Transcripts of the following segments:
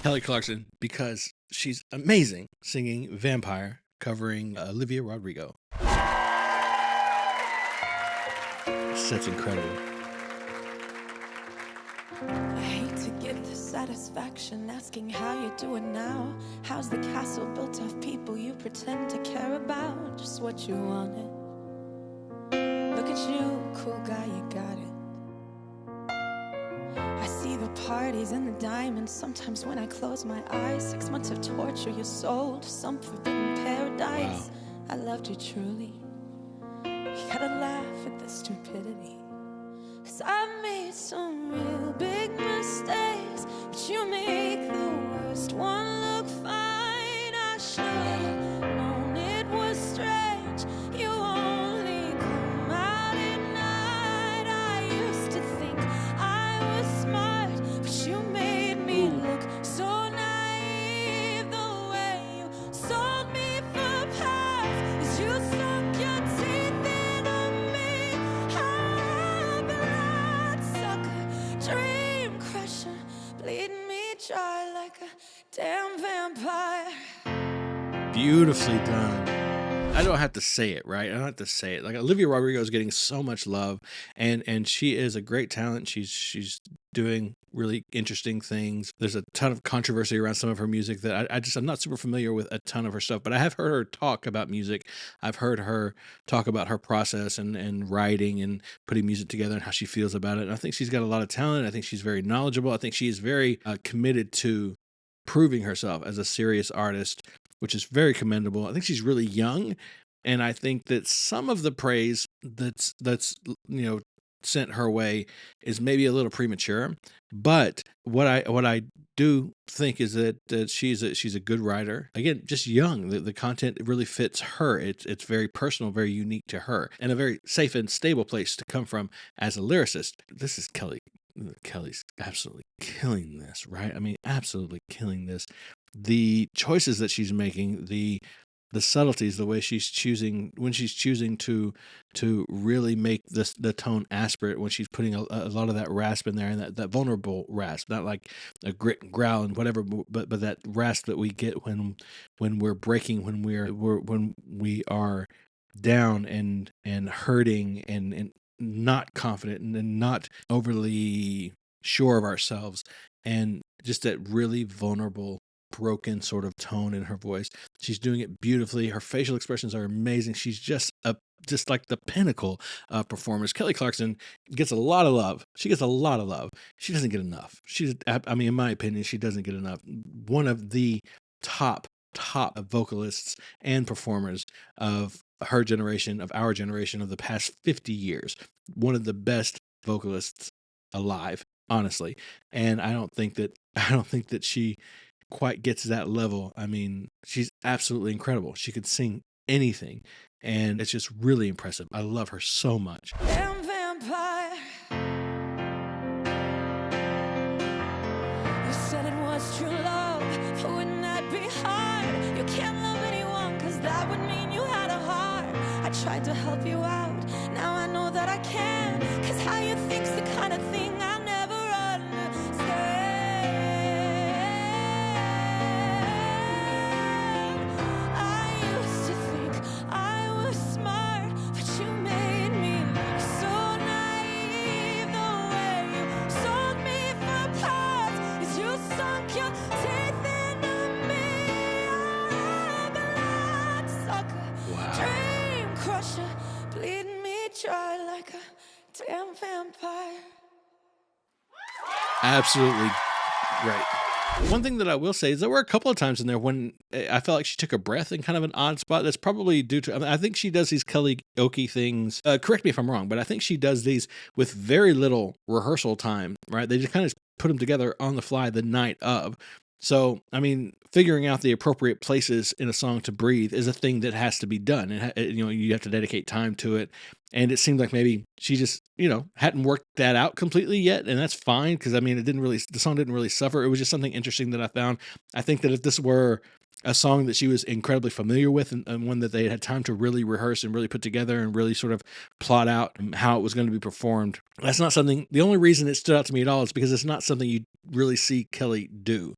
Kelly Clarkson, because she's amazing singing Vampire, covering Olivia Rodrigo. That's incredible. I hate to give the satisfaction asking how you're doing now. How's the castle built of people you pretend to care about? Just what you wanted. Look at you, cool guy, you got it. I see the parties and the diamonds sometimes when I close my eyes. 6 months of torture, your soul to some forbidden paradise. Wow. I loved you truly. You gotta laugh at the stupidity. 'Cause I've made some real big mistakes, but you make the worst one look fine. I should've known it was strange. You only come out at night. I used to think I was smart, but you made me look so naive. The way you sold me for paths is you sunk your teeth into me. I've been that sucker, dream crusher, bleeding me dry like a damn vampire. Beautifully done. I don't have to say it, right? I don't have to say it. Like Olivia Rodrigo is getting so much love, and she is a great talent. She's doing really interesting things. There's a ton of controversy around some of her music that I'm not super familiar with a ton of her stuff, but I have heard her talk about music. I've heard her talk about her process and writing and putting music together and how she feels about it. And I think she's got a lot of talent. I think she's very knowledgeable. I think she is very committed to proving herself as a serious artist, which is very commendable. I think she's really young, and I think that some of the praise that's sent her way is maybe a little premature. But what I do think is that she's a good writer. Again, just young. The content really fits her. It's very personal, very unique to her, and a very safe and stable place to come from as a lyricist. This is Kelly. Kelly's absolutely killing this, right? I mean, absolutely killing this. The choices that she's making, the subtleties, the way she's choosing when she's choosing to really make the tone aspirate, when she's putting a lot of that rasp in there, and that vulnerable rasp, not like a grit and growl and whatever, but that rasp that we get when we're breaking, when we are down and hurting and not confident and not overly sure of ourselves, and just that really vulnerable broken sort of tone in her voice. She's doing it beautifully. Her facial expressions are amazing. She's just like the pinnacle of performers. Kelly Clarkson gets a lot of love. She gets a lot of love. She doesn't get enough. I mean, in my opinion, she doesn't get enough. One of the top vocalists and performers of her generation, of our generation, of the past 50 years. One of the best vocalists alive, honestly. And I don't think that she quite gets to that level. I mean, she's absolutely incredible. She could sing anything, and it's just really impressive. I love her so much. Damn vampire. You said it was true love, but wouldn't that be hard? You can't love anyone, 'cause that would mean you had a heart. I tried to help you out, now I know that I can, 'cause how you think's the kind of thing I'll never understand. I used to think I was smart, but you made me look so naive. The way you sold me for parts is you sunk your teeth into me. I'm a blood sucker, Wow. dream crusher, bleeding me dry like a damn vampire. Absolutely great. One thing that I will say is there were a couple of times in there when I felt like she took a breath in kind of an odd spot. That's probably due to, I mean, I think she does these karaoke things. Correct me if I'm wrong, but I think she does these with very little rehearsal time, right? They just kind of put them together on the fly the night of. So, I mean, figuring out the appropriate places in a song to breathe is a thing that has to be done. You have to dedicate time to it. And it seemed like maybe she just, hadn't worked that out completely yet. And that's fine. 'Cause I mean, the song didn't really suffer. It was just something interesting that I found. I think that if this were a song that she was incredibly familiar with, and one that they had time to really rehearse and really put together and really sort of plot out how it was going to be performed. That's not something, the only reason it stood out to me at all is because it's not something you really see Kelly do.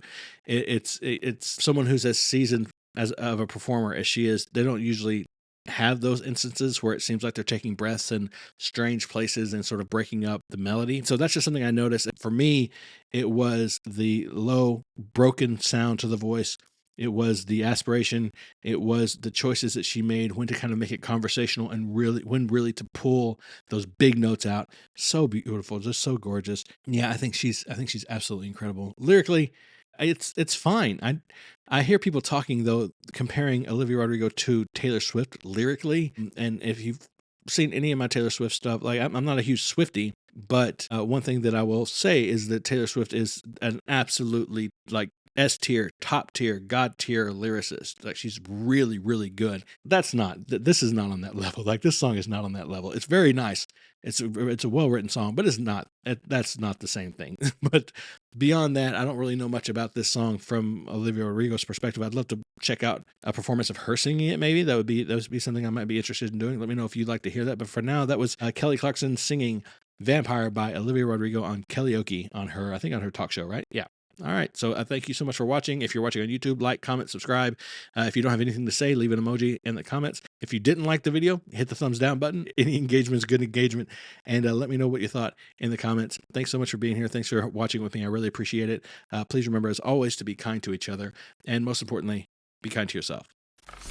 It's someone who's as seasoned as of a performer as she is. They don't usually have those instances where it seems like they're taking breaths in strange places and sort of breaking up the melody. So that's just something I noticed. For me, it was the low, broken sound to the voice. It was the aspiration. It was the choices that she made, when to kind of make it conversational and when really to pull those big notes out. So beautiful, just so gorgeous. Yeah, I think she's absolutely incredible. Lyrically, it's fine. I hear people talking, though, comparing Olivia Rodrigo to Taylor Swift lyrically. And if you've seen any of my Taylor Swift stuff, like I'm not a huge Swiftie, but one thing that I will say is that Taylor Swift is an absolutely like S tier, top tier, God tier lyricist. Like, she's really, really good. This is not on that level. Like, this song is not on that level. It's very nice. It's a well written song, but that's not the same thing. But beyond that, I don't really know much about this song from Olivia Rodrigo's perspective. I'd love to check out a performance of her singing it. Maybe that would be something I might be interested in doing. Let me know if you'd like to hear that. But for now, that was Kelly Clarkson singing "Vampire" by Olivia Rodrigo on Karaoke on her talk show, right? Yeah. All right. So thank you so much for watching. If you're watching on YouTube, like, comment, subscribe. If you don't have anything to say, leave an emoji in the comments. If you didn't like the video, hit the thumbs down button. Any engagement is good engagement. And let me know what you thought in the comments. Thanks so much for being here. Thanks for watching with me. I really appreciate it. Please remember, as always, to be kind to each other. And most importantly, be kind to yourself.